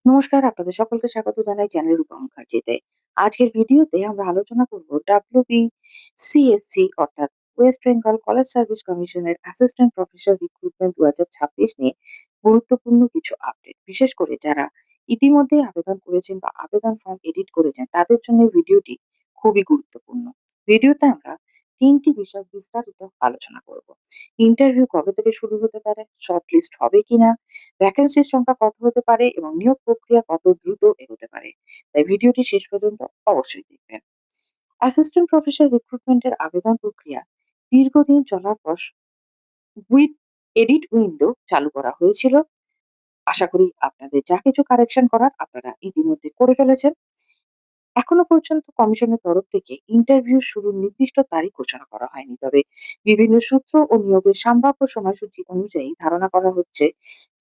নমস্কার, আপনাদের সকলকে স্বাগত জানাই চ্যানেল রূপা মুখার্জিতে। আজকের ভিডিওতে আমরা আলোচনা করব WBCSC অর্থাৎ ওয়েস্ট বেঙ্গল কলেজ সার্ভিস কমিশনের অ্যাসিস্ট্যান্ট প্রফেসর রিক্রুটমেন্ট 2026 নিয়ে গুরুত্বপূর্ণ কিছু আপডেট। বিশেষ করে যারা ইতিমধ্যেই আবেদন করেছেন বা আবেদন ফর্ম এডিট করেছেন তাদের জন্য এই ভিডিওটি খুবই গুরুত্বপূর্ণ। ভিডিওতে আমরা ৩টি বিষয় বিস্তারিত আলোচনা করব। ইন্টারভিউ কবে থেকে শুরু হতে পারে, শর্টলিস্ট হবে কিনা, ভ্যাকেন্সির সংখ্যা কত হতে পারে এবং নিয়োগ প্রক্রিয়া কত দ্রুত এগোতে পারে। তাই ভিডিওটি শেষ পর্যন্ত অবশ্যই দেখবেন। অ্যাসিস্ট্যান্ট প্রফেসর রিক্রুটমেন্টের আবেদন প্রক্রিয়া দীর্ঘদিন চলার পর উইথ এডিট উইন্ডো চালু করা হয়েছিল। আশা করি আপনাদের যা কিছু কারেকশন করার আপনারা ইতিমধ্যে করে ফেলেছেন। এখনো পর্যন্ত কমিশনের তরফ থেকে ইন্টারভিউ শুরুর নির্দিষ্ট তারিখ ঘোষণা করা হয়নি, তবে বিভিন্ন সূত্র ও নিয়োগের সম্ভাব্য সময়সূচি অনুযায়ী ধারণা করা হচ্ছে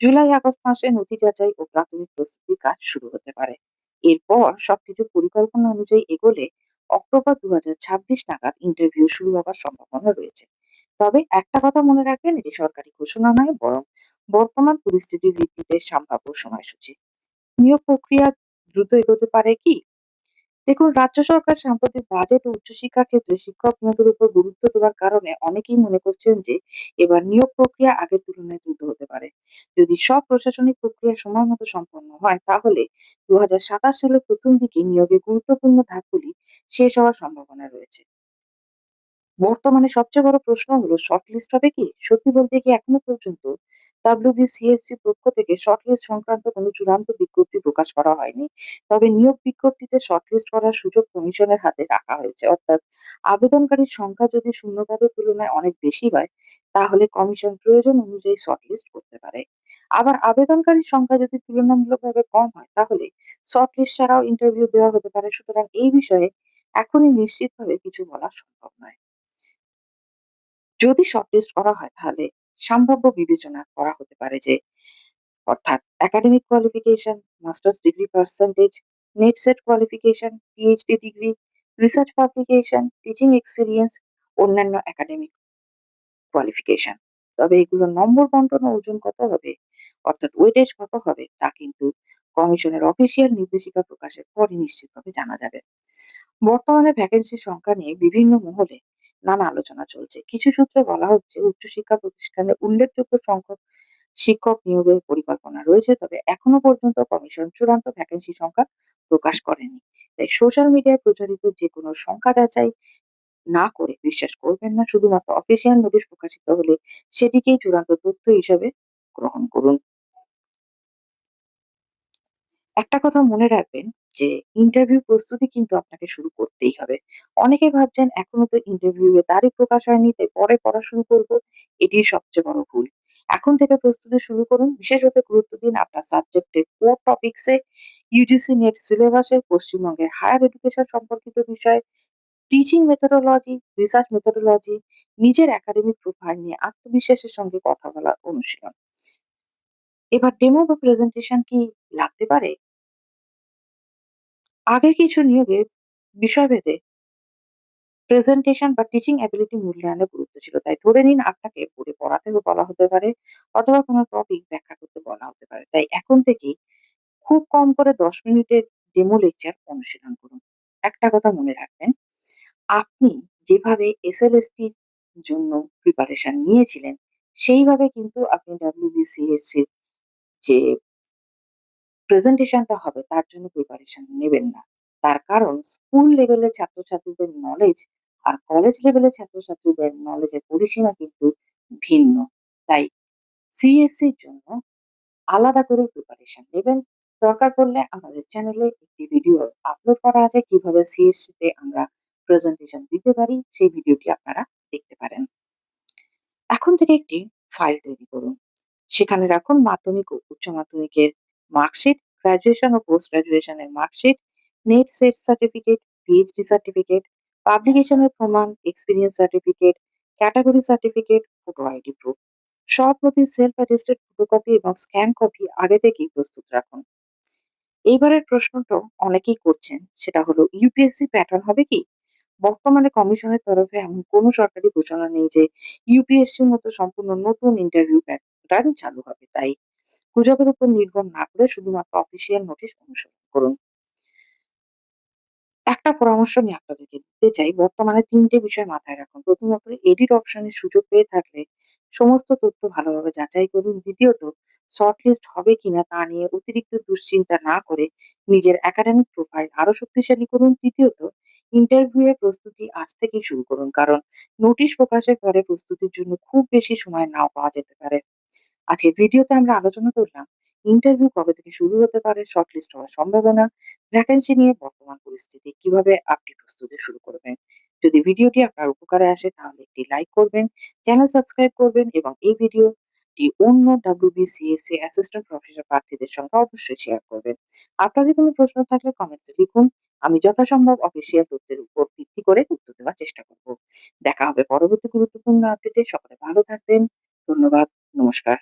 জুলাই আগস্ট মাসে নথি যাচাই ও প্রাথমিক প্রস্তুতির কাজ শুরু হতে পারে। এরপর সবকিছু পরিকল্পনা অনুযায়ী এগোলে অক্টোবর 2026 নাগাদ ইন্টারভিউ শুরু হওয়ার সম্ভাবনা রয়েছে। তবে একটা কথা মনে রাখবেন, এটি সরকারি ঘোষণা নয়, বরং বর্তমান পরিস্থিতির ভিত্তিতে সম্ভাব্য সময়সূচি। নিয়োগ প্রক্রিয়া দ্রুত এগোতে পারে কি? দেখুন, রাজ্য সরকার সাম্প্রতিক বাজেট ও উচ্চশিক্ষা ক্ষেত্রে শিক্ষক নিয়োগের উপর গুরুত্ব দেওয়ার কারণে অনেকেই মনে করছেন যে এবার নিয়োগ প্রক্রিয়া আগের তুলনায় দ্রুত হতে পারে। যদি সব প্রশাসনিক প্রক্রিয়া সময় মতো সম্পন্ন হয় তাহলে 2027 সালের প্রথম দিকে নিয়োগের গুরুত্বপূর্ণ ধাপগুলি শেষ হওয়ার সম্ভাবনা রয়েছে। বর্তমানে সবচেয়ে বড় প্রশ্ন হলো শর্টলিস্ট হবে কি? সত্যি বলতে কি এখনো পর্যন্ত WBCSC পক্ষ থেকে শর্টলিস্ট সংক্রান্ত কোনো চূড়ান্ত বিজ্ঞপ্তি প্রকাশ করা হয়নি। তবে নিয়োগ বিজ্ঞপ্তিতে শর্টলিস্ট করার সুযোগ কমিশনের হাতে রাখা হয়েছে। অর্থাৎ আবেদনকারীর সংখ্যা যদি শূন্যপদের তুলনায় অনেক বেশি হয় তাহলে কমিশন প্রয়োজন অনুযায়ী শর্টলিস্ট করতে পারে। আবার আবেদনকারীর সংখ্যা যদি তুলনামূলকভাবে কম হয় তাহলে শর্টলিস্ট ছাড়াও ইন্টারভিউ দেওয়া হতে পারে। সুতরাং এই বিষয়ে এখনই নিশ্চিতভাবে কিছু বলা সম্ভব নয়। যদি শর্টলিস্ট করা হয় তাহলে সম্ভাব্য বিবেচনা করা হতে পারে যে অর্থাৎ academic qualification, masters degree percentage, net set qualification, PhD degree, research publication, teaching experience, অন্যান্য একাডেমিক কোয়ালিফিকেশন। তবে এগুলোর নম্বর বন্টন ও ওজন কত হবে অর্থাৎ ওয়েটেজ কত হবে তা কিন্তু কমিশনের অফিসিয়াল নির্দেশিকা প্রকাশের পরই নিশ্চিতভাবে জানা যাবে। বর্তমানে ভ্যাকেন্সির সংখ্যা নিয়ে বিভিন্ন মহলে নানা আলোচনা চলছে। কিছু সূত্রে বলা হচ্ছে উচ্চশিক্ষা প্রতিষ্ঠানে উল্লেখযোগ্য সংখ্যক শিক্ষক নিয়োগের পরিকল্পনা রয়েছে, তবে এখনো পর্যন্ত কমিশন চূড়ান্ত ভ্যাকেন্সি সংখ্যা প্রকাশ করেনি। তাই সোশ্যাল মিডিয়ায় প্রচারিত যে কোনো সংখ্যা যাচাই না করে বিশ্বাস করবেন না। শুধুমাত্র অফিসিয়াল নোটিশ প্রকাশিত হলে সেটিকেই চূড়ান্ত তথ্য হিসেবে গ্রহণ করুন। একটা কথা মনে রাখবেন যে ইন্টারভিউ প্রস্তুতি কিন্তু আপনাকে শুরু করতেই হবে। অনেকে ভাবছেন এখনো তো ইন্টারভিউ এর তারিখ প্রকাশ হয়নি তাই পরে পড়া শুরু করব। এটি সবচেয়ে বড় ভুল। এখন থেকে প্রস্তুতি শুরু করুন। বিশেষভাবে গুরুত্ব দিন আপনার সাবজেক্টের কোর টপিকস এ, ইউজিসি নেট সিলেবাসে, পশ্চিমবঙ্গের হায়ার এডুকেশন সম্পর্কিত বিষয়ে, টিচিং মেথোডোলজি, রিসার্চ মেথোডোলজি, নিজের একাডেমিক প্রোফাইল নিয়ে আত্মবিশ্বাসের সঙ্গে কথা বলার অনুশীলন। এবার ডেমো বা প্রেজেন্টেশন কি লাগতে পারে? আগে কিছু নিয়োগে বিষয়ভেদে প্রেজেন্টেশন বা টিচিং অ্যাবিলিটি মূল্যায়নের গুরুত্ব ছিল। তাই ধরে নিন আপনাকে পড়ে পড়াতে বলা হতে পারে অথবা কোনো টপিক ব্যাখ্যা করতে বলা হতে পারে। তাই এখন থেকেই খুব কম করে ১০ মিনিটের ডেমো লেকচার অনুশীলন করুন। একটা কথা মনে রাখবেন, আপনি যেভাবে এসএলএসটির জন্য প্রিপারেশন নিয়েছিলেন সেইভাবে কিন্তু আপনি WBCSC র যে প্রেজেন্টেশনটা হবে তার জন্য প্রিপারেশন নেবেন না। তার কারণ স্কুল লেভেলের ছাত্রছাত্রীদের নলেজ আর কলেজ লেভেলের ছাত্রছাত্রীদের নলেজের পরিসীমা কিন্তু ভিন্ন। তাই সিএসসির জন্য আলাদা করে প্রিপারেশন নেবেন। দরকার পড়লে আমাদের চ্যানেলে একটি ভিডিও আপলোড করা আছে কিভাবে সিএসসি তে আমরা প্রেজেন্টেশন দিতে পারি, সেই ভিডিওটি আপনারা দেখতে পারেন। এখন থেকে একটি ফাইল তৈরি করুন। সেখানে রাখুন মাধ্যমিক ও উচ্চ মাধ্যমিকের মার্কশিট, গ্র্যাজুয়েশন ও পোস্ট গ্র্যাজুয়েশনের marksheet, NET SET certificate, PhD certificate, পাবলিকেশনের প্রমাণ, experience certificate, category certificate, photo ID proof. সব নথি সেলফ অ্যাটেস্টেড ফটোকপি এবং স্ক্যান কপি আগে থেকেই প্রস্তুত রাখুন। এইবারের প্রশ্নটা অনেকেই করছেন, সেটা হলো ইউপিএসসি প্যাটার্ন হবে কি? বর্তমানে কমিশনের তরফে এমন কোনো সরকারি ঘোষণা নেই যে ইউপিএসসির মতো সম্পূর্ণ নতুন ইন্টারভিউ প্যাটার্ন চালু হবে। তাই গুজবের উপর নির্ভর না করে শুধুমাত্র অফিসিয়াল নোটিশ অনুসরণ করুন। একটা পরামর্শ আমি আপনাদেরকে দিতে চাই। বর্তমানে ৩ টে বিষয় মাথায় রাখুন। প্রথমত, এডিট অপশনের সুযোগ পেয়ে থাকলে সমস্ত তথ্য ভালোভাবে যাচাই করুন। দ্বিতীয়ত, শর্টলিস্ট হবে কিনা তা নিয়ে অতিরিক্ত দুশ্চিন্তা না করে নিজের একাডেমিক প্রোফাইল আরো শক্তিশালী করুন। তৃতীয়ত, ইন্টারভিউ এর প্রস্তুতি আজ থেকেই শুরু করুন। কারণ নোটিশ প্রকাশের পরে প্রস্তুতির জন্য খুব বেশি সময় নাও পাওয়া যেতে পারে। আজকের ভিডিওতে আমরা আলোচনা করলাম ইন্টারভিউ কবে থেকে শুরু হতে পারে, শর্টলিস্ট হওয়ার সম্ভাবনা, ভ্যাকেন্সি নিয়ে বর্তমান পরিস্থিতি, কিভাবে আপনি প্রস্তুতি শুরু করবেন। যদি ভিডিওটি আপনার উপকারে আসে তাহলে একটি লাইক করবেন, চ্যানেল সাবস্ক্রাইব করবেন এবং এই ভিডিওটি অন্য WBCSC অ্যাসিস্ট্যান্ট প্রফেসর প্রার্থীদের সঙ্গে অবশ্যই শেয়ার করবেন। আপনাদের কোনো প্রশ্ন থাকলে কমেন্টসে লিখুন। আমি যথাসম্ভব অফিসিয়াল তথ্যের উপর ভিত্তি করে উত্তর দেওয়ার চেষ্টা করব। দেখা হবে পরবর্তী গুরুত্বপূর্ণ আপডেটে। সকলে ভালো থাকবেন। ধন্যবাদ। নমস্কার।